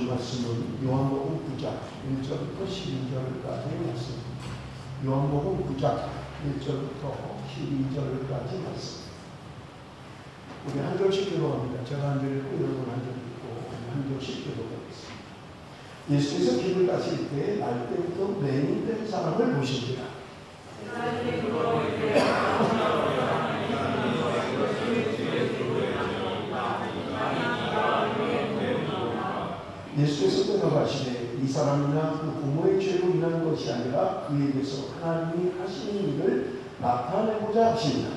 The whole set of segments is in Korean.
말씀은 요한복음 9장 1절부터 12절까지의 말씀입니다. 요한복음 9장 1절부터 12절까지 말씀. 우리 한 절씩 기도합니다. 제가 한 절 읽고 여러분 한 절 읽고 한 절씩 기도하겠습니다. 예수께서 길을 가실 때 날 때부터 맹인된 사람을 보십니다. 예수께서 대답하시되 이 사람이나 그 부모의 죄로 인한 것이 아니라 그에게서 하나님이 하시는 일을 나타내고자 하십니다.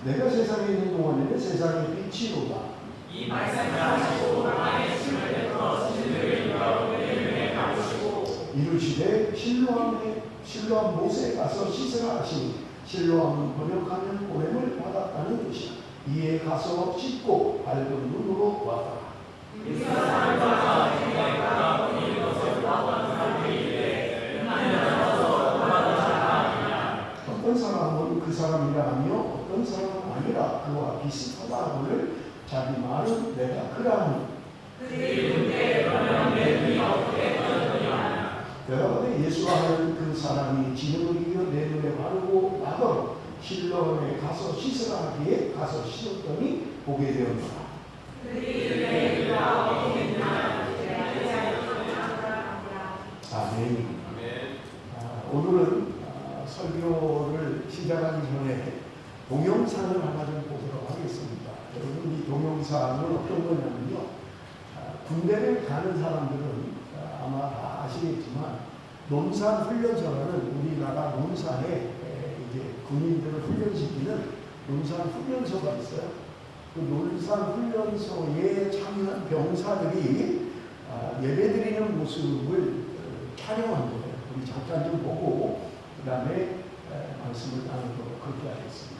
내가 세상에 있는 동안에는 세상의 빛이로다. 이 말씀을 하시고 나의 힘을 베풀어 신들을 이루어 가르치고 이르시되 실로암 못에 가서 씻으라 하시니 실로암은 번역하면 보냄을 받았다는 뜻이다. 이에 가서 씻고 밝은 눈으로 왔다. 어떤 사람은 그 사람이라 하며 어떤 사람은 아니라 그와 비슷하다 하거늘 자기 말은 내가 그라 하니 대답하되 예수가 하는 그 사람이 진흙을 이겨 내 눈에 바르고 나더러 실로암에 가서 씻으라 하기에 가서 씻었더니 보게 되었노라. 아멘. 오늘은 설교를 시작하기 전에 동영상을 하나 좀 보도록 하겠습니다. 여러분 이 동영상은 어떤 거냐면요. 군대를 가는 사람들은 아마 다 아시겠지만 논산훈련소라는 우리나라 논산에 이제 군인들을 훈련시키는 논산훈련소가 있어요. 그 논산훈련소에 참여한 병사들이 예배드리는 모습을 촬영한 거예요. 우리 잠깐 좀 보고 그 다음에 말씀을 나누도록 그렇게 하겠습니다.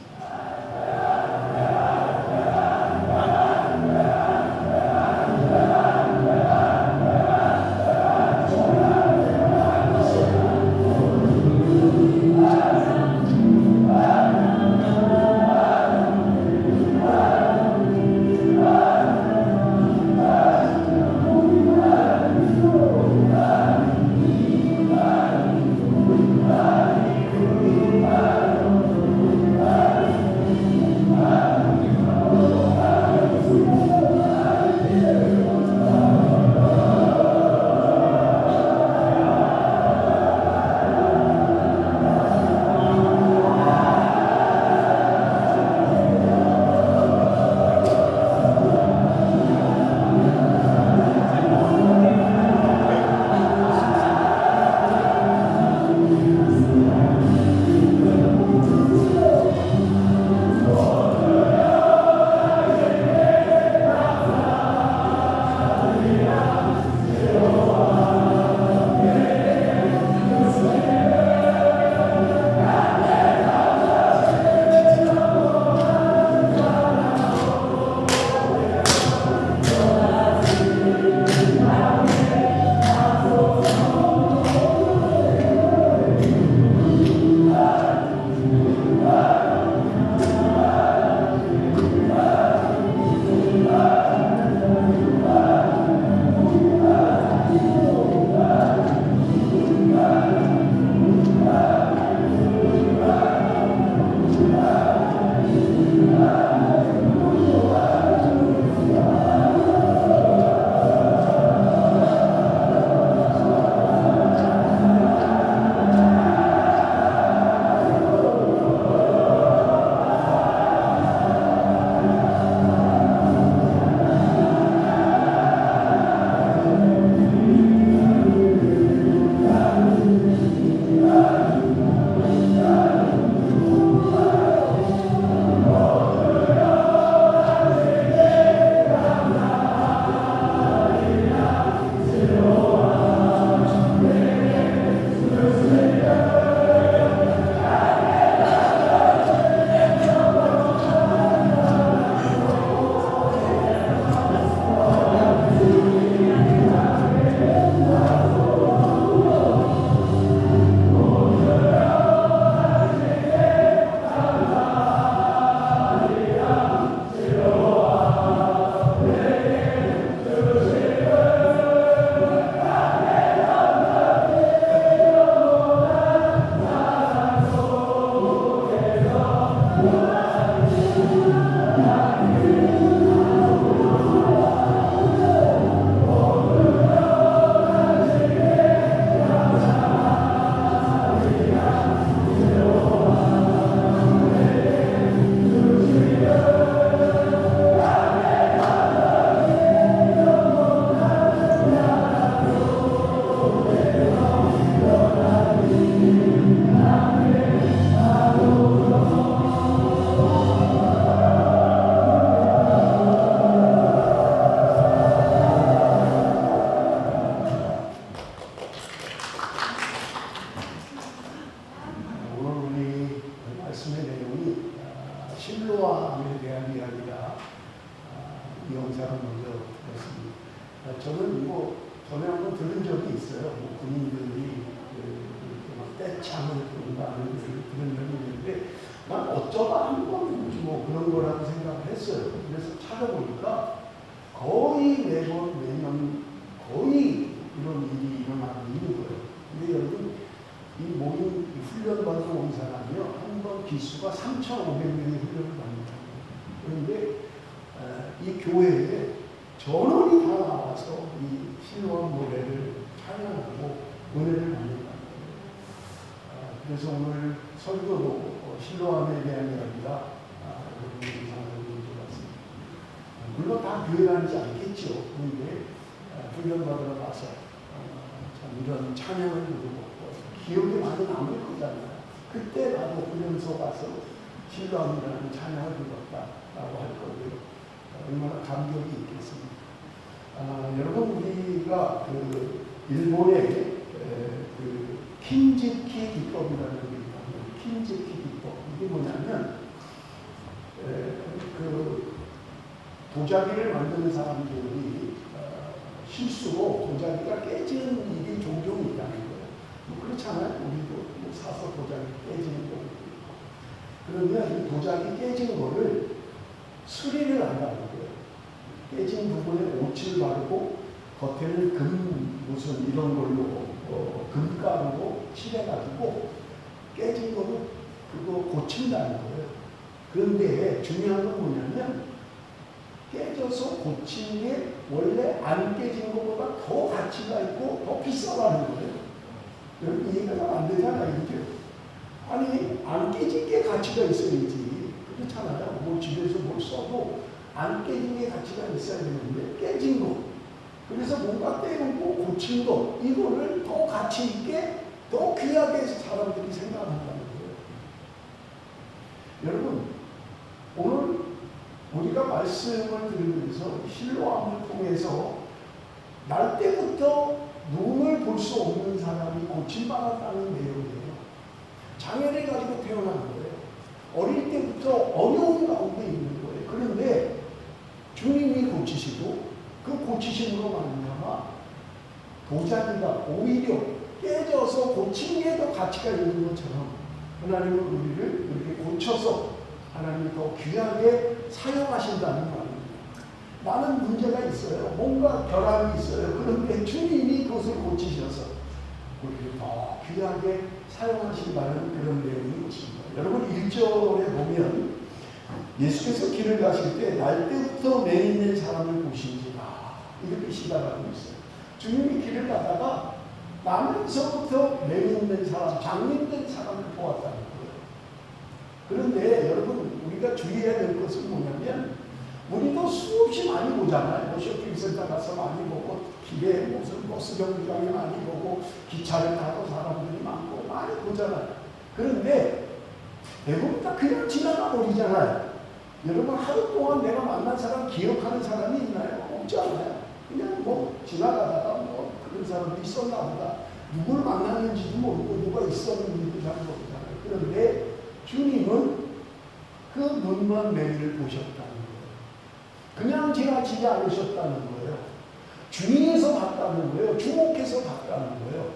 실로암에 대한 이야기가 이 영상을 먼저 들었습니다. 저는 전에 한번 들은 적이 있어요. 군인들이 떼창을 부른다는 들은 적이 있는데 난 어쩌다 한번 그런 거라고 생각을 했어요. 그래서 찾아보니까 거의 매년 거의 이런 일이 일어나고 있는 거예요. 근데 여러분 이 모임 훈련받으러 온 사람이요 한 번 기수가 3,500명이 훈련을 받는다. 그런데 이 교회에 전원이 다 나와서 이 실로암 노래를 찬양하고 은혜를 받는다. 그래서 오늘 설교도 실로암에 대한 이야기가 여러분이 상상인 것 같습니다. 물론 다 교회 다니지 않겠죠. 그런데 훈련받으러 가서 참 이런 찬양을 부르고 기억이 많이 남을 거잖아요. 그때 나도 훈련소 가서 실로암이라는 찬양을 불렀다라고 할 거고요. 얼마나 감격이 있겠습니까? 여러분 우리가 일본의 킨지키 기법이라는 게 있거든요. 킨지키 기법. 이게 뭐냐면 도자기를 만드는 사람들이 실수로 도자기가 깨지는 일이 종종 있다는 거예요. 그렇잖아요. 우리도 사서 도자기 깨지는 경우도 있고. 그러면 이 도자기 깨진 거를 수리를 한다는 거예요. 깨진 부분에 옷을 바르고 겉에는 무슨 이런 걸로 금가루로 칠해가지고 깨진 거를 그거 고친다는 거예요. 그런데 중요한 건 뭐냐면 깨져서 고친 게 원래 안 깨진 것보다 더 가치가 있고 더 비싸다는 거예요. 여러분 이해가 안 되잖아요. 이게. 아니 안 깨진 게 가치가 있어야지. 그렇잖아요. 뭐 집에서 뭘 써도 안 깨진 게 가치가 있어야 되는데 깨진 거. 그래서 뭔가 떼고 고친 거 이거를 더 가치 있게 더 귀하게 사람들이 생각한다는 거예요. 여러분 오늘 우리가 말씀을 들으면서 실로암을 통해서 날 때부터 눈을 볼 수 없는 사람이 고침받았다는 내용이에요. 장애를 가지고 태어난 거예요. 어릴 때부터 어려운 가운데 있는 거예요. 그런데 주님이 고치시고 그 고치심으로 말미암아 도자기가 오히려 깨져서 고친 게 더 가치가 있는 것처럼 하나님은 우리를 이렇게 고쳐서 하나님이 더 귀하게 사용하신다는 말입니다. 나는 문제가 있어요. 뭔가 결함이 있어요. 그런데 주님이 그것을 고치셔서 우리를 더 귀하게 사용하신다는 그런 내용인 것입니다. 여러분 1절에 보면 예수께서 길을 가실 때 날 때부터 매 있는 사람을 보신지라 이렇게 시작하고 있어요. 주님이 길을 가다가 나면서부터 매 있는 사람, 장님된 사람을 보았다는 거예요. 그런데 여러분 우리가 주의해야 될 것은 뭐냐면 우리도 수없이 많이 보잖아요. 뭐 쇼핑센터 가서 많이 보고 길에 무슨 버스 정류장에 많이 보고 기차를 타고 사람들이 많고 많이 보잖아요. 그런데 대부분 다 그냥 지나가 버리잖아요. 여러분 하루 동안 내가 만난 사람 기억하는 사람이 있나요? 없지 않아요. 그냥 뭐 지나가다가 뭐 그런 사람도 있었나 보다. 누굴 만났는지도 모르고 누가 있었는지도 잘 모르잖아요. 그런데 주님은 그 눈먼 매를 보셨다는 거예요. 그냥 지나치지 않으셨다는 거예요. 주의해서 봤다는 거예요. 주목해서 봤다는 거예요.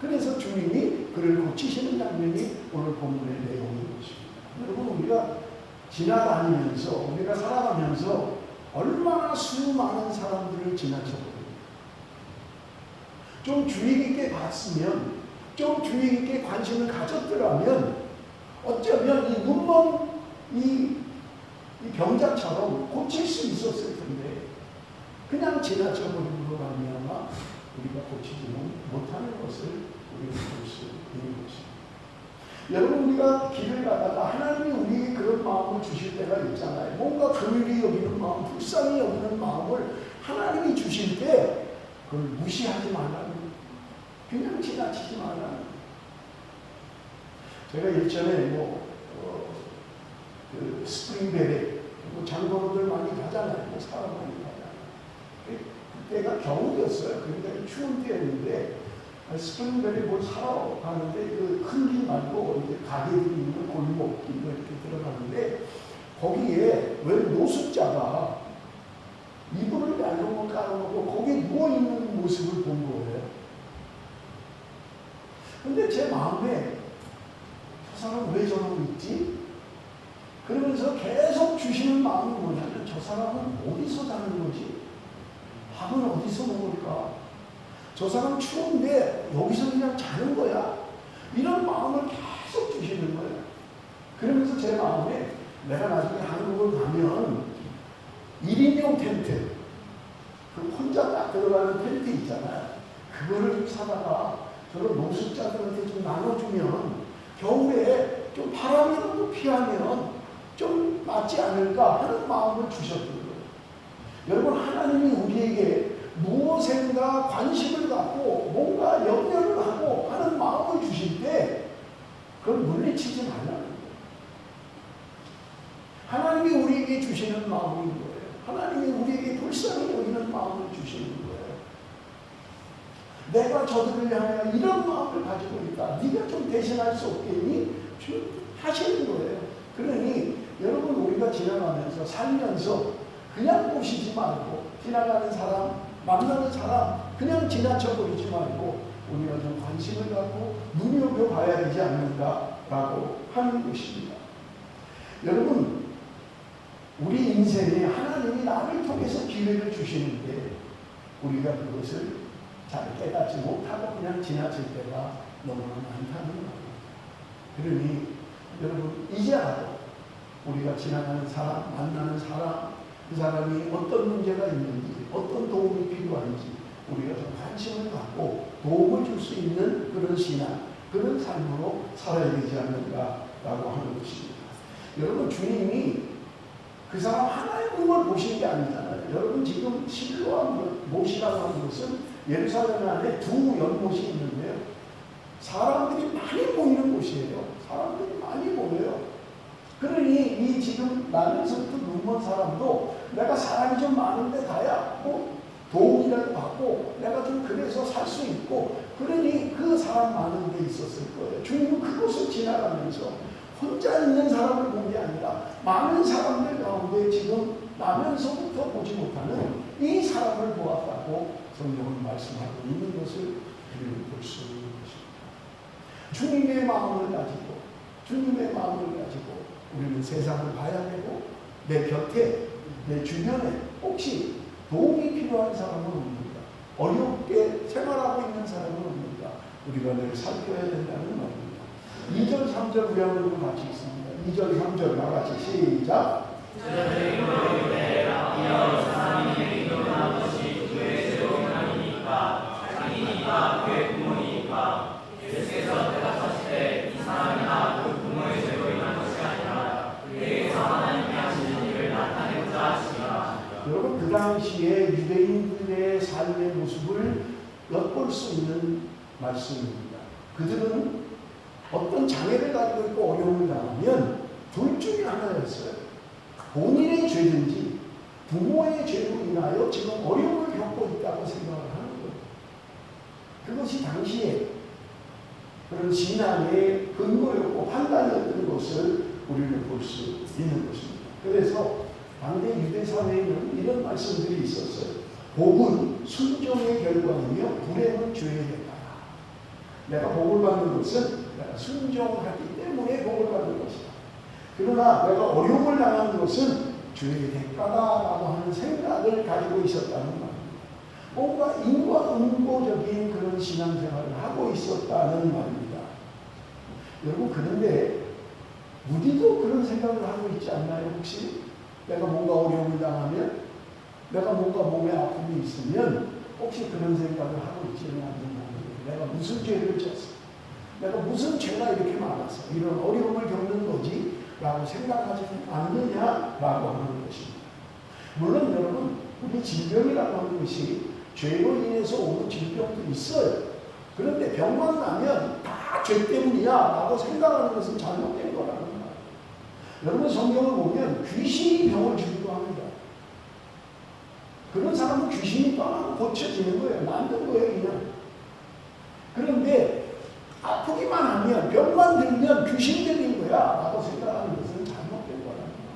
그래서 주님이 그를 고치시는 장면이 오늘 본문의 내용인 것입니다. 여러분 우리가 지나다니면서 우리가 살아가면서 얼마나 수많은 사람들을 지나쳐버립니다. 좀 주의 깊게 봤으면 좀 주의 깊게 관심을 가졌더라면 어쩌면 이 눈먼 이 병자처럼 고칠 수 있었을 텐데 그냥 지나쳐버림으로 말미암아 우리가 고치지는 못하는 것을 우리가 볼 수 있는 것입니다. 여러분 우리가 길을 가다가 하나님이 우리에게 그런 마음을 주실 때가 있잖아요. 뭔가 긍휼히 여기는 마음, 불쌍히 여기는 마음을 하나님이 주실 때 그걸 무시하지 말라는 그냥 지나치지 말라는 제가 일전에 스프링베리 장보러들 많이 가잖아요. 사람 많이 가잖아요. 그때가 겨울이었어요. 굉장히 추운 때였는데 스프링베리 뭘 사러 가는데 그 큰 길 말고 이제 가게들이 있는 골목 길로 이렇게 들어가는데 근데 제 마음에 저 사람 왜 저러고 있지? 그러면서 계속 주시는 마음이 뭐냐면 저 사람은 어디서 자는 거지? 밥은 어디서 먹을까? 저 사람 추운데 여기서 그냥 자는 거야? 이런 마음을 계속 주시는 거예요. 그러면서 제 마음에 내가 나중에 한국을 가면 1인용 텐트, 그 혼자 딱 들어가는 텐트 있잖아요. 그거를 사다가 저런 노숙자들한테 좀 나눠주면 겨울에 좀 바람이라도 피하면 좀 낫지 않을까 하는 마음을 주셨던 거예요. 여러분, 하나님이 우리에게 무엇인가 관심을 갖고 뭔가 염려를 하고 하는 마음을 주실 때 그걸 물리치지 말라는 거예요. 하나님이 우리에게 주시는 마음인 거예요. 하나님이 우리에게 불쌍히 여기는 마음을 주시는 거예요. 내가 저들을 향하여 이런 마음을 가지고 있다. 네가 좀 대신할 수 없겠니? 하시는 거예요. 그러니 여러분, 우리가 지나가면서 살면서 그냥 보시지 말고 지나가는 사람, 만나는 사람 그냥 지나쳐버리지 말고 우리가 좀 관심을 갖고 눈여겨봐야 되지 않는가라고 하는 것입니다. 여러분, 우리 인생에 하나님이 나를 통해서 기회를 주시는데 우리가 그것을 잘 깨닫지 못하고 그냥 지나칠 때가 너무나 많다는 거예요. 그러니 여러분, 이제라도 우리가 지나가는 사람, 만나는 사람, 그 사람이 어떤 문제가 있는지, 어떤 도움이 필요한지 우리가 좀 관심을 갖고 도움을 줄 수 있는 그런 신앙, 그런 삶으로 살아야 되지 않는가라고 하는 것입니다. 여러분, 주님이 그 사람 하나의 몸을 보신 게 아니잖아요. 여러분, 지금 실로암 못이라고 하는 것은 예루살렘 안에 두 연못이 있는데요. 사람들이 많이 모이는 곳이에요. 사람들이 많이 모여요. 그러니 이 지금 나면서부터 눈먼 사람도 내가 사람이 좀 많은데 가야 뭐 도움이라도 받고 내가 좀 그래서 살 수 있고, 그러니 그 사람 많은 데 있었을 거예요. 주님은 그곳을 지나가면서 혼자 있는 사람을 본 게 아니라 많은 사람들 가운데 지금 나면서부터 보지 못하는 이 사람을 보았다고 성경은 말씀하고 있는 것을 우리는 볼 수 있는 것입니다. 주님의 마음을 가지고 우리는 세상을 봐야 되고, 내 곁에, 내 주변에 혹시 도움이 필요한 사람은 없는가? 어렵게 생활하고 있는 사람은 없는가? 우리가 늘 살펴야 된다는 말입니다. 2절, 3절 우리 한번 같이 읽습니다. 2절, 3절 다 같이 시작. 여러분, 그 당시에 유대인들의 삶의 모습을 엿볼 수 있는 말씀입니다. 그들은 어떤 장애를 가지고 있고 어려움을 당하면 둘 중에 하나였어요. 본인의 죄든지 부모의 죄로 인하여 지금 어려움을 겪고 있다고 생각을 하는 거예요. 그것이 당시에 그런 신앙의 근거였고 판단이었던 것을 우리는 볼 수 있는 것입니다. 그래서 당대 유대 사회에는 이런 말씀들이 있었어요. 복은 순종의 결과이며 불행은 죄의 대가다. 내가 복을 받는 것은 내가 순종하기 때문에 복을 받는 것이다. 그러나 내가 어려움을 당하는 것은 죄의 대가다라고 하는 생각을 가지고 있었다는 말입니다. 뭔가 인과응보적인 그런 신앙생활을 하고 있었다는 말입니다. 여러분, 그런데 우리도 그런 생각을 하고 있지 않나요? 혹시 내가 뭔가 어려움을 당하면, 내가 뭔가 몸에 아픔이 있으면 혹시 그런 생각을 하고 있지는 않는가? 내가 무슨 죄를 졌어? 내가 무슨 죄가 이렇게 많았어? 이런 어려움을 겪는 거지? 라고 생각하지 않느냐라고 하는 것입니다. 물론 여러분, 우리 질병이라고 하는 것이 죄로 인해서 오는 질병도 있어요. 그런데 병만 나면 다 죄 때문이야 라고 생각하는 것은 잘못된 거라는 거예요. 여러분, 성경을 보면 귀신이 병을 주기도 합니다. 그런 사람은 귀신이 떠나고 고쳐지는 거예요. 낫는 거예요, 그냥. 그런데 아프기만 하면, 병만 들면 귀신 들린 거야 라고 생각하는 것은 잘못된 거라는 거예요.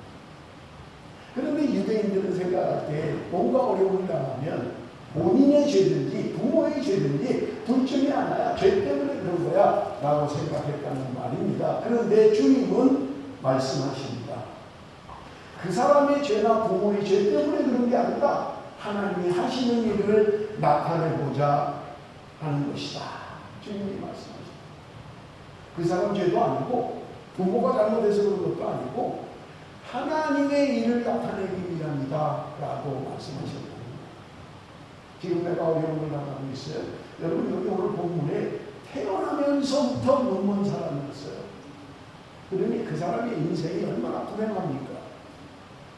그런데 유대인들은 생각할 때 뭔가 어려움을 당하면 본인의 죄든지 부모의 죄든지 둘 중에 하나야. 죄 때문에 그런 거야 라고 생각했다는 말입니다. 그런데 주님은 말씀하십니다. 그 사람의 죄나 부모의 죄 때문에 그런 게 아니라 하나님이 하시는 일을 나타내고자 하는 것이다. 주님이 말씀하십니다. 그 사람 죄도 아니고 부모가 잘못해서 그런 것도 아니고 하나님의 일을 나타내기 위함이다 라고 말씀하셨습니다. 지금 내가 어려운 걸 나가고 있어요. 여러분 여기 오늘 본문에 태어나면서부터 눈먼 사람이었어요. 그러니 그 사람의 인생이 얼마나 불행합니까?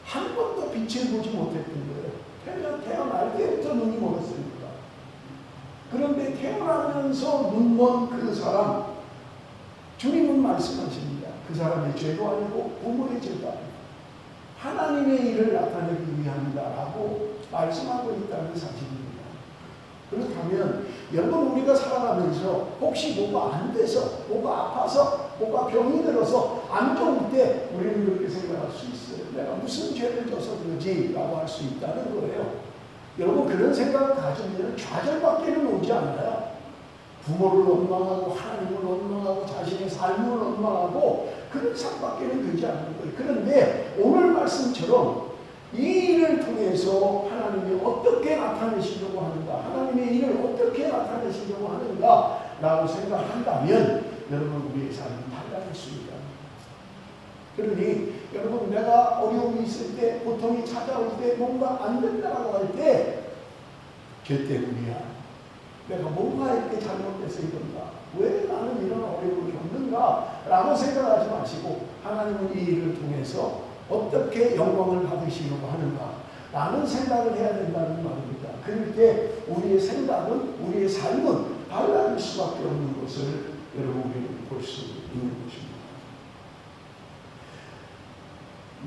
한 번도 빛을 보지 못했던 거예요. 태어날 때부터 눈이 멀었으니까. 그런데 태어나면서 눈먼 그 사람, 주님은 말씀하십니다. 그 사람의 죄도 아니고 부모의 죄도 아니고 하나님의 일을 나타내기 위함이다라고 말씀하고 있다는 사실입니다. 그렇다면 여러분 우리가 살아가면서 혹시 뭐가 안 돼서, 뭐가 아파서, 뭐가 병이 들어서 안 좋을 때 우리는 그렇게 생각할 수 있어요. 내가 무슨 죄를 져서 그러지? 라고 할 수 있다는 거예요. 여러분 그런 생각을 가지면 좌절밖에는 오지 않아요. 부모를 원망하고 하나님을 원망하고 자신의 삶을 원망하고 그런 삶밖에는 되지 않는 거예요. 그런데 오늘 말씀처럼 이 일을 통해서 하나님이 어떻게 나타내시려고 하는가, 하나님의 일을 어떻게 나타내시려고 하는가 라고 생각한다면 여러분 우리의 삶이 달라졌습니다. 그러니 여러분 내가 어려움이 있을 때, 고통이 찾아올 때, 뭔가 안 된다고 할 때 죄 때문이야. 내가 뭔가 이렇게 잘못돼서 이런가? 왜 나는 이런 어려움을 겪는가? 라고 생각하지 마시고 하나님은 이 일을 통해서 어떻게 영광을 받으시려고 하는가? 라는 생각을 해야 된다는 말입니다. 그럴 때 우리의 생각은, 우리의 삶은 달라질 수밖에 없는 것을 여러분 우리는 볼 수 있는 것입니다.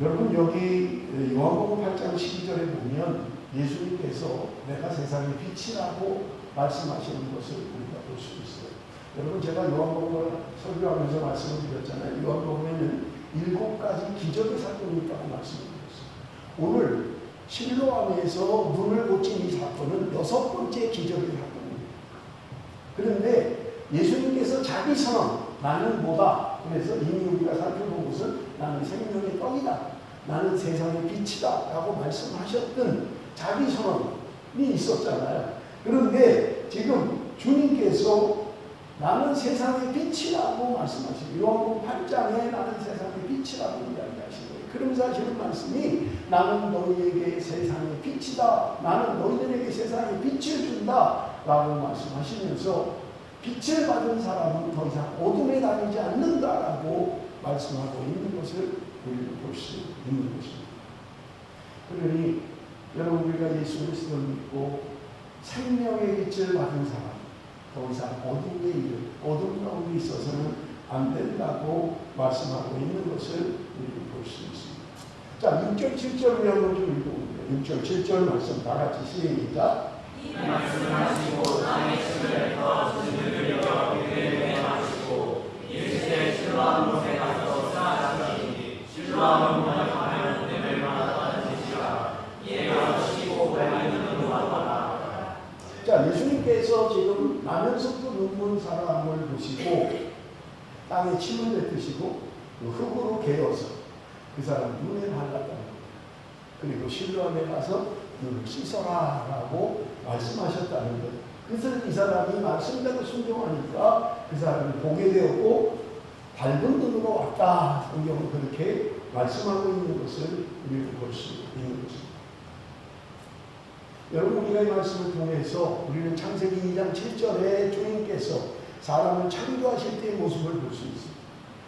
여러분 여기 요한복음 8장 12절에 보면 예수님께서 내가 세상의 빛이라고 말씀하시는 것을 우리가 볼 수 있어요. 여러분 제가 요한복음을 설교하면서 말씀을 드렸잖아요. 요한복음에는 7가지 기적의 사건이 있다고 말씀을 드렸어요. 오늘 실로암에서 눈을 고친 이 사건은 6번째 기적의 사건입니다. 그런데 예수님께서 자기 선언, 나는 뭐다. 그래서 이미 우리가 살펴본 것은 나는 생명의 떡이다. 나는 세상의 빛이다. 라고 말씀하셨던 자기 선언이 있었잖아요. 그런데 지금 주님께서 나는 세상의 빛이라고 말씀하시고 요한복음 8장에 나는 세상의 빛이라고 이야기하신 거예요. 그러면서 하시는 말씀이 나는 너희에게 세상의 빛이다. 나는 너희들에게 세상의 빛을 준다. 라고 말씀하시면서 빛을 받은 사람은 더 이상 어둠에 다니지 않는다라고 말씀하고 있는 것을 우리는 볼 수 있는 것입니다. 그러니 여러분 우리가 예수 그리스도를 믿고 생명의 빛을 받은 사람, 더 이상 어둠의 일, 어둠 가운데 있어서는 안 된다고 말씀하고 있는 것을 우리는 볼 수 있습니다. 자, 6절, 7절 우리 한번 좀 읽어볼게요. 6절, 7절 말씀 다 같이 시작. 이 말씀하시고 땅의 심을 내어 진흙을 이겨 그들에게 마시고 이르시되 실로암 못에 가서 쌓아지니 실로암은 번역하면 내 말하다는 뜻이라 이에 가서 쉬고 말리는 눈을 자, 예수님께서 지금 나면서도 눈먼 사람을 보시고 땅에 침을 뱉으시고 흙으로 개어서 그 사람 눈에 발랐다는 거예요. 그리고 실로암에 가서 눈을 씻어라 라고 말씀하셨다는 거예요. 그래서 이 사람이 말씀대로 순종하니까 그 사람이 보게 되었고 밝은 눈으로 왔다. 성경은 그렇게 말씀하고 있는 것을 우리가 볼 수 있는 것입니다. 여러분 우리가 이 말씀을 통해서 우리는 창세기 2장 7절에 주님께서 사람을 창조하실 때의 모습을 볼 수 있습니다.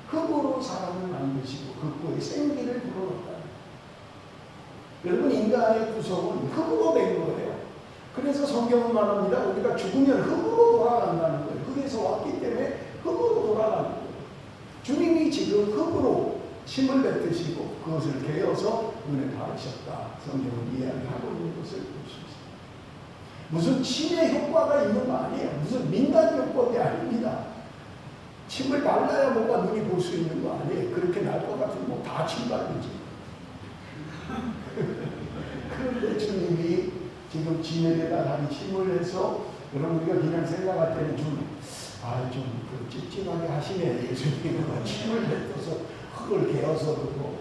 흙으로 사람을 만드시고 흙으로 생기를 불어넣었다. 여러분 인간의 구성은 흙으로 된 거예요. 그래서 성경은 말합니다. 우리가 죽으면 흙으로 돌아간다는 거예요. 흙에서 왔기 때문에 흙으로 돌아가는 거예요. 주님이 지금 흙으로 침을 뱉으시고 그것을 개어서 눈에 바르셨다. 성경은 이야기하고 있는 것을 볼 수 있습니다. 무슨 침의 효과가 있는 거 아니에요. 무슨 민간 요법이 아닙니다. 침을 발라야 뭔가 눈이 볼 수 있는 거 아니에요. 그렇게 날 것 같으면 뭐 다 침 바르지. 그런데 주님이 지금 진흙에다 다리 침을 해서 여러분 우리가 그냥 생각할 때는 좀 찝찝하게 하시네. 예수님은 침을 뱉어서 흙을 개어서 그거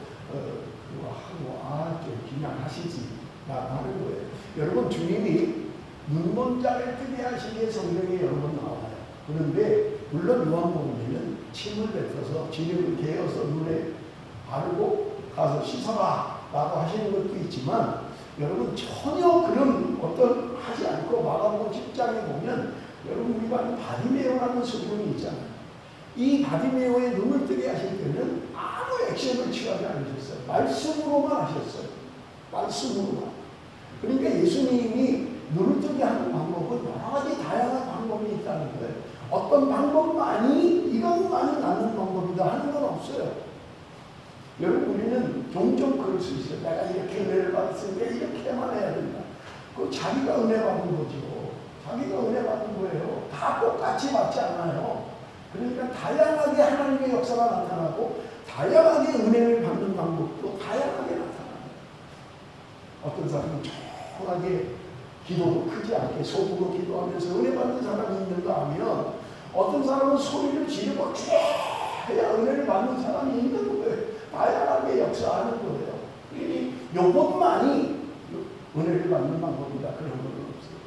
하고 좀 그냥 하시지 라고 하는 거예요. 여러분 주님이 눈먼자를 뜨게 하시기 위해 성경에 여러 번 나와요. 그런데 물론 요한복음에는 침을 뱉어서 진흙을 개어서 눈에 바르고 가서 씻어라 라고 하시는 것도 있지만 여러분 전혀 그런 어떤 하지 않고 마가복음 10장에 보면 여러분 우리가 아는 바디메오라는 소경이 있잖아요. 이 바디메오의 눈을 뜨게 하실 때는 아무 액션을 취하지 않으셨어요. 말씀으로만 하셨어요. 말씀으로만. 그러니까 예수님이 눈을 뜨게 하는 방법은 여러 가지 다양한 방법이 있다는 거예요. 어떤 방법만이 이것만이 낫는 방법이다 하는 건 없어요. 여러분 우리는 종종 그럴 수 있어요. 내가 이렇게 은혜를 받았으니까 이렇게만 해야 된다. 그 자기가 은혜 받은 거죠. 자기가 은혜 받은 거예요. 다 똑같이 받지 않아요. 그러니까 다양하게 하나님의 역사가 나타나고 다양하게 은혜를 받는 방법도 다양하게 나타나요. 어떤 사람은 조용하게 기도도 크지 않게 속으로 기도하면서 은혜 받는 사람이 있는가 하면 어떤 사람은 소리를 지르고 쭉 해야 은혜를 받는 사람이 있는 거예요. 다양하게 역사하는 거예요. 그러니 요것만이 은혜를 받는 방법이다. 그런 건 없어요.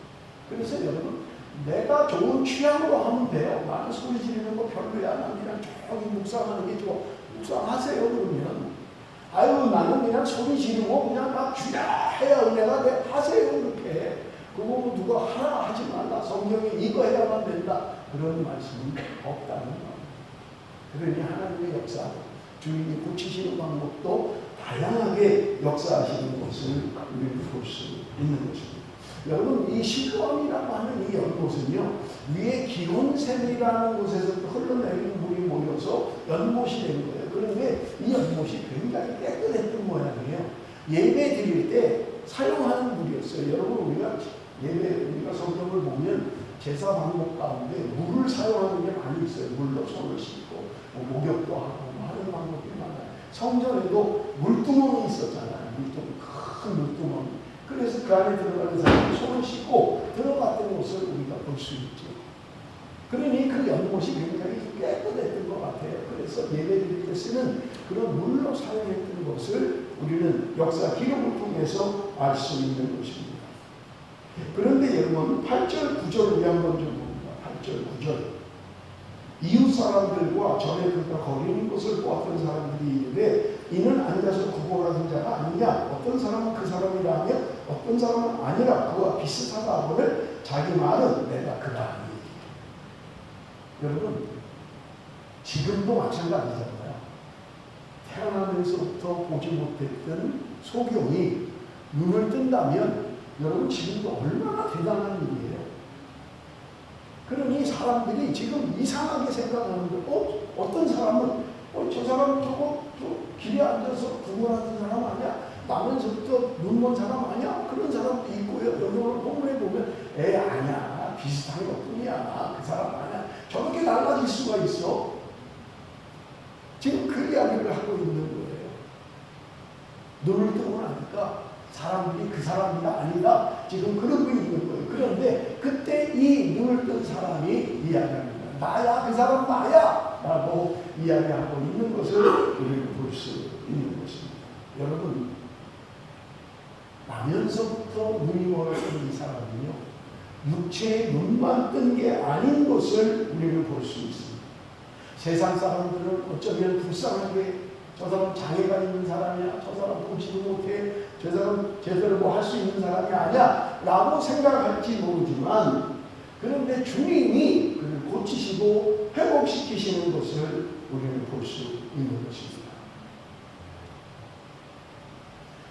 그래서 여러분 내가 좋은 취향으로 하면 돼요. 나는 소리 지르는 거 별로야. 난 그냥 조용히 묵상하는 게 좋아. 묵상하세요. 그러면 나는 그냥 소리 지르고 그냥 막 주야해야 은혜가 돼. 하세요. 그렇게. 그거 누가 하나 하지 말라. 성경에 이거 해야만 된다. 그런 말씀은 없다는 거예요. 그러니 하나님의 역사, 주님이 고치시는 방법도 다양하게 역사하시는 것을 우리는 볼 수 있는 것입니다. 여러분 이 실로암이라고 하는 이 연못은요 위에 기온샘이라는 곳에서 흘러내리는 물이 모여서 연못이 된 거예요. 그런데 이 연못이 굉장히 깨끗했던 모양이에요. 예배 드릴 때 사용하는 물이었어요. 여러분 우리가 성경을 보면 제사 방법 가운데 물을 사용하는 게 많이 있어요. 물로 손을 씻고 목욕도 하고 하는 방법이 많아요. 성전에도 물두멍이 있었잖아요. 큰 물두멍. 그래서 그 안에 들어가는 사람이 손을 씻고 들어갔던 것을 우리가 볼 수 있죠. 그러니 그 연못이 굉장히 깨끗했던 것 같아요. 그래서 예배드릴 때 쓰는 그런 물로 사용했던 것을 우리는 역사 기록을 통해서 알 수 있는 것입니다. 그런데 여러분 8절 9절 우리 한번 좀 봅니다. 8절 9절 이웃 사람들과 전에 그가 거리는 것을 보았던 사람들이 이르되 이는 앉아서 구걸하는 자가 아니냐. 어떤 사람은 그 사람이라 하며 어떤 사람은 아니라 그와 비슷하다 하거늘 자기 말은 내가 그가 아니니. 여러분 지금도 마찬가지잖아요. 태어나면서부터 보지 못했던 소경이 눈을 뜬다면 여러분 지금도 얼마나 대단한 일이에요. 그러니 사람들이 지금 이상하게 생각하는 거, 어떤 사람은 저 사람 저거 길에 앉아서 구걸하는 사람 아니야? 나면서부터 눈먼 사람 아니야? 그런 사람도 있고요. 여기 오늘 본문에 보면 아니야. 비슷한 것뿐이야. 그 사람 아니야. 저렇게 달라질 수가 있어. 지금 그 이야기를 하고 있는 거예요. 눈을 뜨고 나니까 사람들이 그 사람이 아니다. 지금 그러고 있는 거예요. 그런데 그때 이 눈을 뜬 사람이 이야기합니다. 나야, 그 사람 나야! 라고 이야기하고 있는 것을 우리는 볼 수 있는 것입니다. 여러분, 나면서부터 눈이 멀었던 이 사람은요, 육체의 눈만 뜬 게 아닌 것을 우리는 볼 수 있습니다. 세상 사람들은 어쩌면 불쌍하게 저 사람 장애가 있는 사람이야. 저 사람 보지도 못해. 저 사람 제대로 뭐 할 수 있는 사람이 아니야. 라고 생각할지 모르지만 그런데 주님이 그를 고치시고 회복시키시는 것을 우리는 볼 수 있는 것입니다.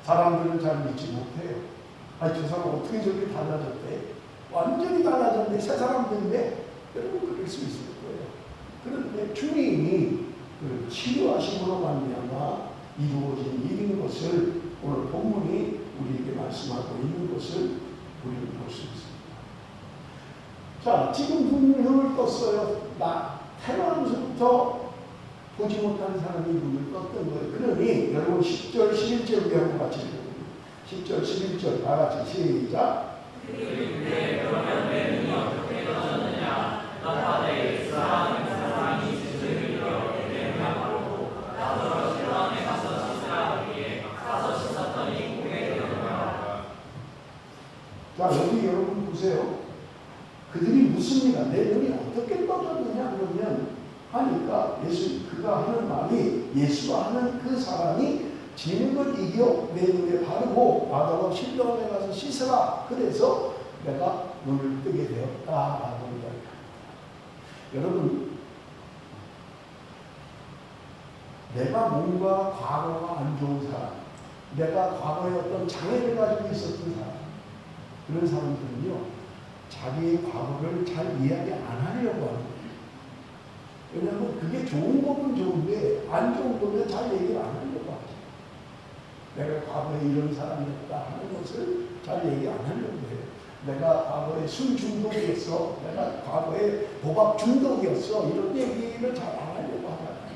사람들은 잘 믿지 못해요. 저 사람 어떻게 저렇게 달라졌대? 완전히 달라졌는데 새 사람들인데 여러분 그럴 수 있을 거예요. 그런데 주님이 그 치료하심으로 말미암아 이루어진 일인 것을 오늘 본문이 우리에게 말씀하고 있는 것을 우리는 볼 수 있습니다. 자, 지금 눈을 떴어요. 태어나면서부터 보지 못한 사람이 눈을 떴던 거예요. 그러니 여러분 10절, 11절 우리 한번 같이 읽어봅니다. 10절, 11절 다 같이 시작. 그러면 내 눈이 어떻게 들었느냐 너타되 예수라는 사람이 진리를 이겨 내려가고 나더러 실로암에 가서 씻으라 하기에 가서 씻었더니 보게 되었노라. 자, 여기 여러분 보세요. 그들이 묻습니다. 내 눈이 어떻게 떠졌느냐 그러면 하니까 그가 하는 말이 예수가 하는 그 사람이 지는 걸 이겨 내 눈에 바르고 나더러 실로암에 가서 씻으라. 그래서 내가 눈을 뜨게 되었다라고 이야기합니다. 여러분, 내가 뭔가 과거가 안 좋은 사람, 내가 과거에 어떤 장애를 가지고 있었던 사람, 그런 사람들은요 자기의 과거를 잘 이야기 안 하려고 하는 거예요. 왜냐하면 그게 좋은 거는 좋은데 안 좋은 거는 잘 얘기를 안 하려고 하죠. 내가 과거에 이런 사람이었다 하는 것을 잘 얘기 안 하려고 해요. 내가 과거에 술 중독이었어, 내가 과거에 도박 중독이었어, 이런 얘기를 잘 안 하려고 하잖아요.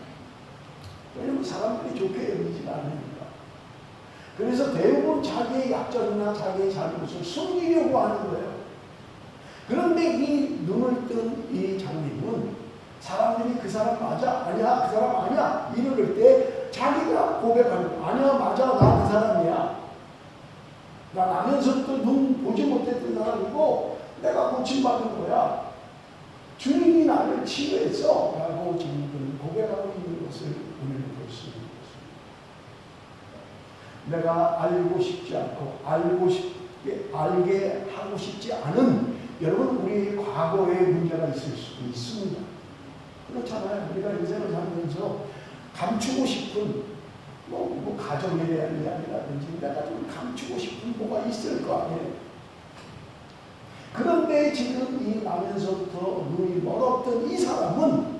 왜냐하면 사람들이 좋게 여기지 않으니까. 그래서 대부분 자기의 약점이나 자기의 잘못을 숨기려고 하는 거예요. 그런데 이 눈을 뜬 이 장님은 사람들이 그 사람 맞아? 아니야? 그 사람 아니야? 이럴 때 자기가 고백하는 거야. 아니야, 맞아, 나 그 사람이야. 나 나면서부터 눈 보지 못했던 사람이고 내가 고침받은 거야. 주님이 나를 치유했어 라고 지금 고백하고 있는 것을 우리는 볼 수 있는 것입니다. 내가 알고 싶지 않고 알게 하고 싶지 않은 여러분 우리의 과거에 문제가 있을 수도 있습니다. 그렇잖아요. 우리가 인생을 살면서 감추고 싶은 뭐 가정에 대한 이야기라든지 내가 좀 감추고 싶은 뭐가 있을 거 아니에요. 그런데 지금 이 나면서부터 눈이 멀었던 이 사람은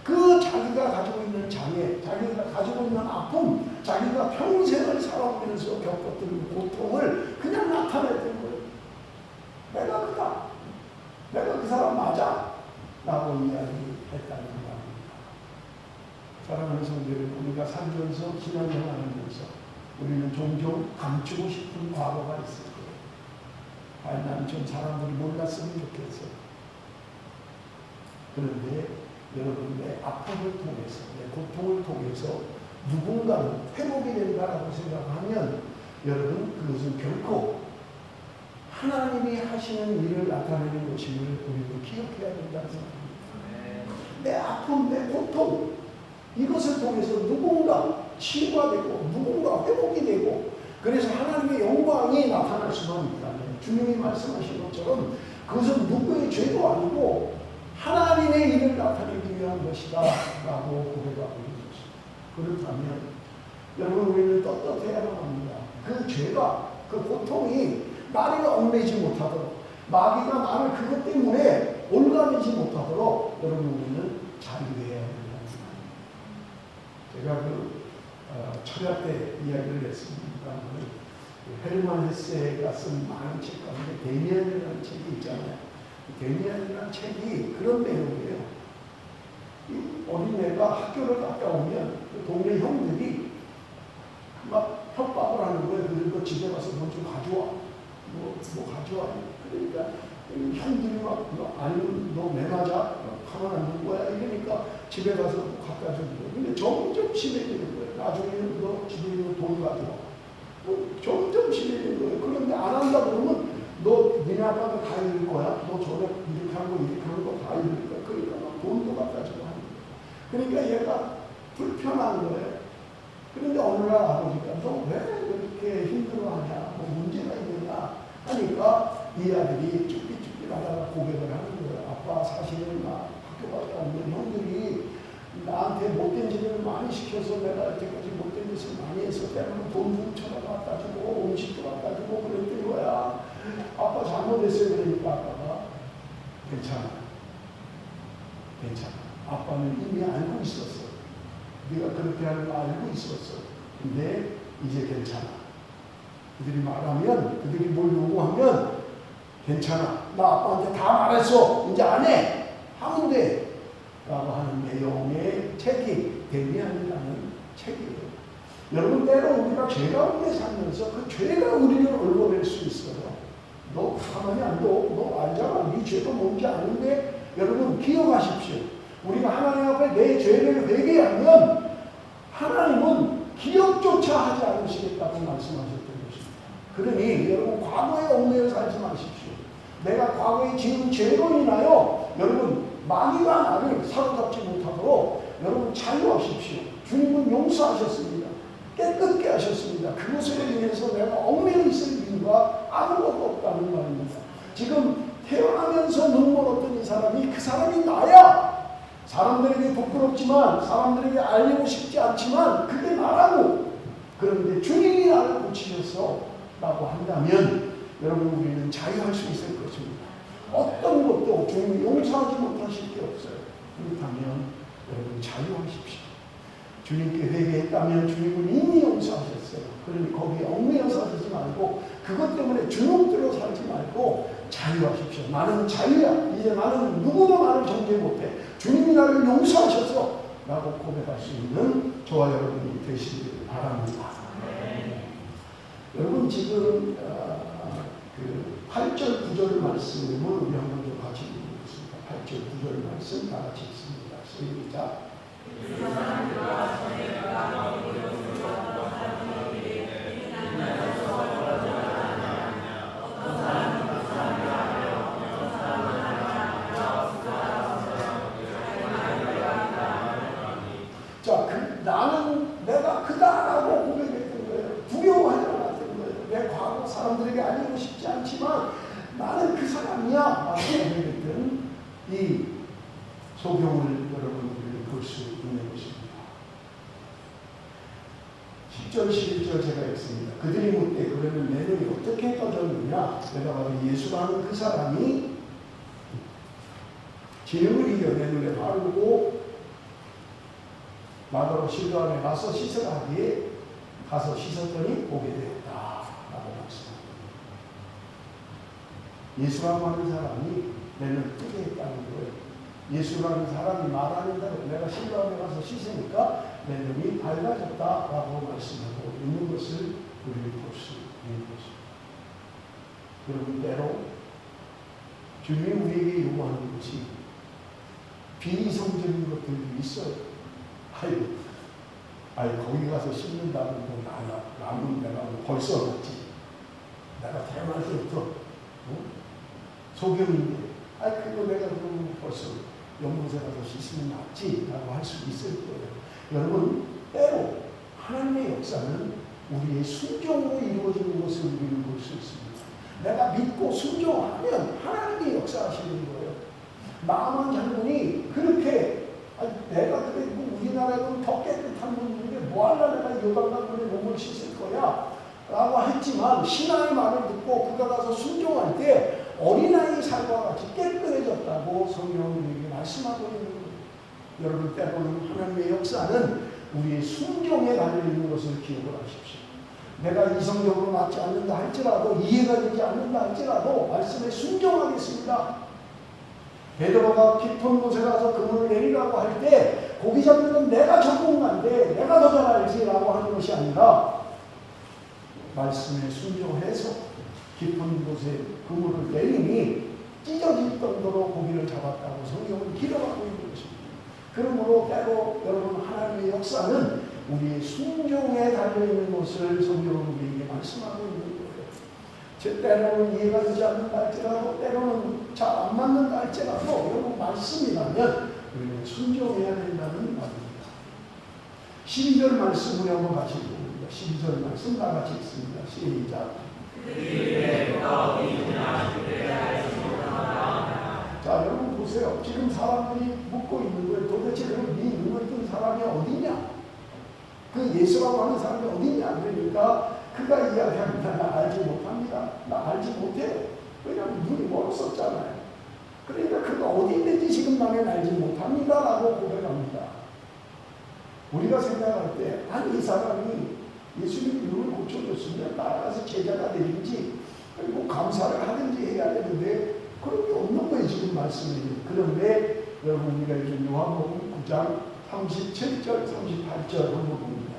그 자기가 가지고 있는 장애, 자기가 가지고 있는 아픔, 자기가 평생을 살아오면서 겪었던 고통을 그냥 나타냈던 거예요. 내가 그다. 내가 그 사람 맞아. 라고 이야기했다는 겁니다. 사랑하는 성도들, 우리가 살면서 신앙생활하면서 우리는 종종 감추고 싶은 과거가 있을 거예요. 아니, 나는 좀 사람들이 몰랐으면 좋겠어. 그런데 여러분, 내 아픔을 통해서, 내 고통을 통해서 누군가는 회복이 된다라고 생각하면 여러분, 그것은 결코 하나님이 하시는 일을 나타내는 것임을 우리도 기억해야 된다는 생각입니다. 내 아픔, 내 고통, 이것을 통해서 누군가 치유가 되고 누군가 회복이 되고 그래서 하나님의 영광이 나타날 수만 있다면 주님이 말씀하신 것처럼 그것은 누구의 죄도 아니고 하나님의 일을 나타내기 위한 것이다 라고 고백하고 있는 것입니다. 그렇다면 여러분 우리는 떳떳해야만 합니다. 그 죄가 그 고통이 나를 얽매지 못하도록 마귀가 나를 그것 때문에 올가매지 못하도록 여러분 우리는 자유해야 합니다. 제가 철야 때 이야기를 했습니다. 헤르만 헤세가 쓴 많은 책 가운데 데미안이라는 책이 있잖아요. 데미안이라는 책이 그런 내용이에요. 이 어린애가 학교를 갔다 오면 그 동네 형들이 막 협박을 하는 거예요. 그리고 집에 가서 뭐 좀 가져와. 뭐 가져와. 그러니까 형들이 막 아니면 너 매맞아. 가만 안 둘 거야. 이러니까 집에 가서 갖다 주는 거예요. 근데 점점 심해지는 거예요. 나중에는 너 집에 있는 돈 가져와. 점점 심해지는 거예요. 그런데 안 한다 그러면 너 니네 아빠가 다 잃을 거야. 너 저래 이렇게 하는 거 다 잃을 거야. 그러니까 막 돈도 갖다 주고 하는 거예요. 그러니까 얘가 불편한 거예요. 그런데 어느 날 아버지가 너 왜 그렇게 힘들어하냐, 뭐 문제가 있느냐 하니까 이 아들이 쭈삣쭈삣 하다가 고백을 하는 거예요. 아빠 사실은 나 학교 갔다 오면 형들이 나한테 못된 짓을 많이 시켜서 내가 이때까지 못된 짓을 많이 해서 때로는 돈 훔쳐다 갖다 주고 음식도 갖다 주고 그랬던 거야. 아빠 잘못했어요. 그러니까 아빠가 괜찮아. 아빠는 이미 알고 있었어. 네가 그렇게 하는 거 알고 있었어. 근데 이제 괜찮아. 그들이 말하면, 그들이 뭘 요구하면 괜찮아. 나 아빠한테 다 말했어. 이제 안 해. 하면 돼. 라고 하는 내용의 책이 데미안이라는 책이에요. 여러분 때로 우리가 죄 가운데 살면서 그 죄가 우리를 얽어낼 수 있어요. 너 가만히 안 둬. 너 알잖아. 네 죄가 뭔지 아는데. 여러분 기억하십시오. 우리가 하나님 앞에 내 죄를 회개하면 하나님은 기억조차 하지 않으시겠다고 말씀하셨던 것입니다. 그러니 여러분 과거에 얽매여 살지 마십시오. 내가 과거에 지은 죄로 인하여 여러분 마귀가 나를 사로잡지 못하도록 여러분 자유하십시오. 주님은 용서하셨습니다. 깨끗게 하셨습니다. 그것으로 인해서 내가 얽매여 있을 이유가 아무것도 없다는 말입니다. 지금 태어나면서 눈물 없던 이 사람이 그 사람이 나야. 사람들에게 부끄럽지만 사람들에게 알리고 싶지 않지만 그게 나라고. 그런데 주님이 나를 고치셨어 라고 한다면 여러분 우리는 자유할 수 있을 것입니다. 어떤 것도 주님이 용서하지 못하실 게 없어요. 그렇다면 여러분 자유하십시오. 주님께 회개했다면 주님은 이미 용서하셨어요. 그러니 거기에 얽매여서 살지 말고 그것 때문에 주눅들어 살지 말고 자유하십시오. 나는 자유야. 이제 나는 누구도 나를 정죄 못해. 주님이 나를 용서하셔서 라고 고백할 수 있는 저와 여러분이 되시길 바랍니다. 여러분 지금 그 8절 9절 말씀을 우리 한번 좀 같이 읽겠습니다. 8절 9절 말씀 다 같이 읽습니다. 시작. 자, 나는 내가 그다라고 고백했던 거예요. 두려워하지 않았던 거예요. 내 과거 사람들에게 알리고 싶지 않지만 나는 그 사람이야 라고 고백했던 이 소경을 여러분들이 볼 수 있는 것입니다. 10절 11절 제가 읽습니다. 그들이 묻되 그러면 내 눈이 어떻게 떠졌느냐. 내가 바로 예수라는 그 사람이 진흙을 이겨 내 눈에 바르고 마더로 실로암에 가서 씻으라 하기에 가서 씻었더니 보게 되었다 라고 말씀합니다. 예수라고 하는 사람이 내 눈을 뜨게 했다는 거예요. 예수라는 사람이 말하는 대로 내가 실로암에 가서 씻으니까 내 눈이 밝아졌다라고 말씀하고 있는 것을 우리는 볼 수 있는 것입니다. 여러분 때로 주님이 우리에게 요구하는 것이 비이성적인 것들이 있어요. 아이 거기 가서 씻는다는 건 나는 내가 벌써 먹지. 내가 태어날 때부터 소경인데 그거 내가 그럼 벌써 연못에 가서 씻으면 낫지 라고 할 수 있을 거예요. 여러분 때로 하나님의 역사는 우리의 순종으로 이루어지는 것을 우리는 볼 수 있습니다. 내가 믿고 순종하면 하나님이 역사하시는 거예요. 나만 장군이 그렇게 내가 그래 우리나라에는 더 깨끗한 분인데 뭐하려 내가 요단강물에 몸을 씻을 거야 라고 했지만 신앙의 말을 듣고 그가 가서 순종할 때 어린아이 살과 같이 깨끗해졌다고 성경은 우리에게 말씀하고 있는 거예요. 여러분 때로는 하나님의 역사는 우리의 순종에 달려있는 것을 기억을 하십시오. 내가 이성적으로 맞지 않는다 할지라도 이해가 되지 않는다 할지라도 말씀에 순종하겠습니다. 베드로가 깊은 곳에 가서 그물을 내리라고 할 때 고기 잡는 건 내가 전문가인데 내가 더 잘 알지라고 하는 것이 아니라 말씀에 순종해서 깊은 곳에 그물을 내리니 찢어질 정도로 고기를 잡았다고 성경은 기록하고 있는 것입니다. 그러므로 때로 여러분 하나님의 역사는 우리의 순종에 달려있는 것을 성경은 우리에게 말씀하고 있는 거예요. 때로는 이해가 되지 않는다 할지라도 때로는 잘 안 맞는다 할지라도 여러분 말씀이라면 우리는 순종해야 된다는 말입니다. 12절 말씀 우리 한번 같이 읽습니다. 12절 말씀 다 같이 읽습니다. 시작. 자 여러분 보세요. 지금 사람들이 묻고 있는 거예요. 도대체 그럼 네 눈을 뜬 사람이 어디냐? 그 예수라고 하는 사람이 어디냐? 그러니까 그가 이야기합니다. 나 알지 못합니다. 나 알지 못해요. 왜냐하면 눈이 멀었었잖아요. 그러니까 그가 어디 있는지 지금 나는 알지 못합니다 라고 고백합니다. 우리가 생각할 때 아니 이 사람이 예수님 눈을 고쳐줬으면 따라가서 제자가 되든지 그리고 감사를 하든지 해야 되는데 그런 게 없는 거예요. 지금 말씀이. 그런데 여러분 우리가 요즘 요한복음 9장 37절 38절 한번 봅니다.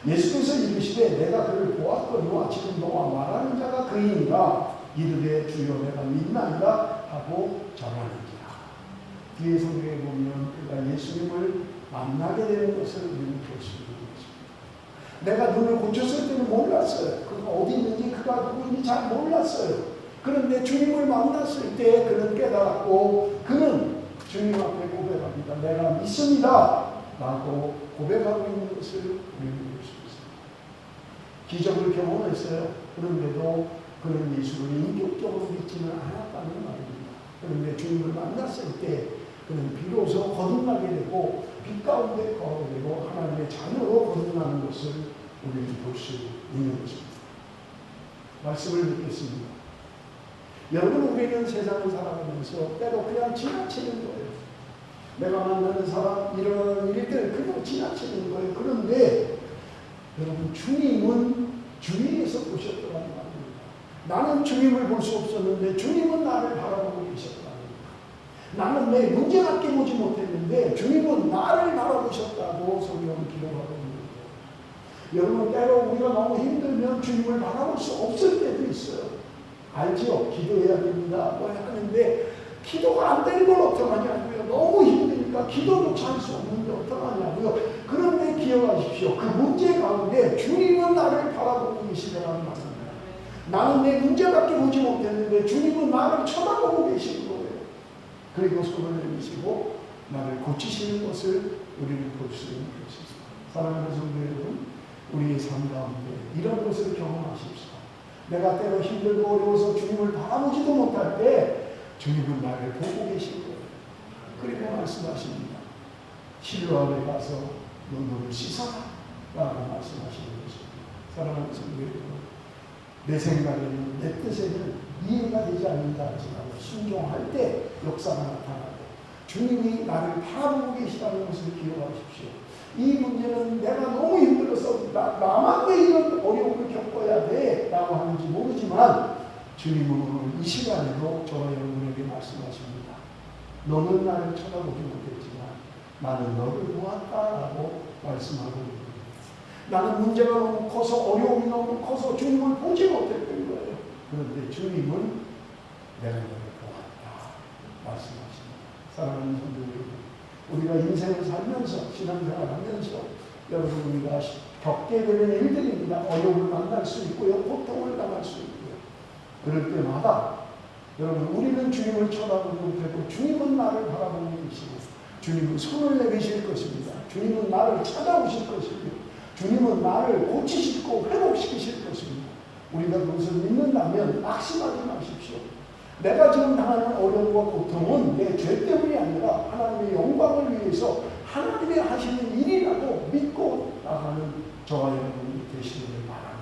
예수께서 이르시되 내가 그를 보았거니와 지금 너와 말하는 자가 그이니라. 이르되 주여 내가 믿나이다 하고 전하는지라. 뒤에 성경에 보면 그가 예수님을 만나게 되는 것을 우리는 볼 수 있는 것입니다. 내가 눈을 고쳤을 때는 몰랐어요. 그가 어디 있는지 그가 누구인지 잘 몰랐어요. 그런데 주님을 만났을 때 그는 깨달았고 그는 주님 앞에 고백합니다. 내가 믿습니다 라고 고백하고 있는 것을 우리는 볼 수 있습니다. 기적을 경험했어요. 그런데도 그는 예수를 인격적으로 믿지는 않았다는 말입니다. 그런데 주님을 만났을 때 그는 비로소 거듭나게 되고 빛 가운데 거하게 되고 하나님의 자녀로 거듭나는 것을 우리는 볼 수 있는 것입니다. 말씀을 듣겠습니다. 여러분, 우리는 세상을 살아가면서 때로 그냥 지나치는 거예요. 내가 만나는 사람, 일어나는 일들 그냥 지나치는 거예요. 그런데 여러분, 주님은 주위에서 보셨더라는 말입니다. 나는 주님을 볼 수 없었는데 주님은 나를 바라보고 계셨다는 거예요. 나는 내 문제밖에 보지 못했는데 주님은 나를 바라보셨다고 성경은 기록하고 있는 거예요. 여러분, 때로 우리가 너무 힘들면 주님을 바라볼 수 없을 때도 있어요. 알죠? 기도해야 됩니다. 뭐 하는데 기도가 안 되는 걸 어떡하냐고요. 너무 힘드니까 기도조차 할 수 없는데 어떡하냐고요. 그런데 기억하십시오. 그 문제 가운데 주님은 나를 바라보고 계시더라는 말입니다. 나는 내 문제밖에 보지 못했는데 주님은 나를 쳐다보고 계시는 거예요. 그리고 손을 내미시고 나를 고치시는 것을 우리는 볼 수 있는 것입니다. 사랑하는 성도 여러분, 우리의 삶 가운데 이런 것을 경험하십시오. 내가 때로 힘들고 어려워서 주님을 바라보지도 못할 때 주님은 나를 보고 계신 거예요. 그리고 말씀하십니다. 실로암에 가서 눈물을 씻어라 라고 말씀하시는 것입니다. 사랑하는 성도 여러분, 내 생각에는 내 뜻에는 이해가 되지 않는다 하지만 순종할 때 역사가 나타나고 주님이 나를 바라보고 계시다는 것을 기억하십시오. 이 문제는 내가 너무 힘들어서 나만 왜 이런 어려움을 겪어야 돼? 라고 하는지 모르지만 주님은 오늘 이 시간에도 저와 여러분에게 말씀하십니다. 너는 나를 쳐다보지 못했지만 나는 너를 보았다라고 말씀하고 있습니다. 나는 문제가 너무 커서 어려움이 너무 커서 주님을 보지 못했던 거예요. 그런데 주님은 내가 너를 보았다 말씀하십니다. 사랑하는 성도 여러분, 우리가 인생을 살면서 신앙생활 하면서 여러분 우리가 겪게 되는 일들입니다. 어려움을 만날 수 있고요. 고통을 당할 수 있고요. 그럴 때마다 여러분 우리는 주님을 쳐다보지 못해도 주님은 나를 바라보고 계시고 주님은 손을 내미실 것입니다. 주님은 나를 찾아오실 것이고 주님은 나를 고치시고 회복시키실 것입니다. 우리가 그것을 믿는다면 낙심하지 마십시오. 내가 지금 당하는 어려움과 고통은 내 죄 때문이 아니라 하나님의 영광을 위해서 하나님의 하시는 일이라고 믿고 나가는 저와 여러분이 되시기를 바랍니다.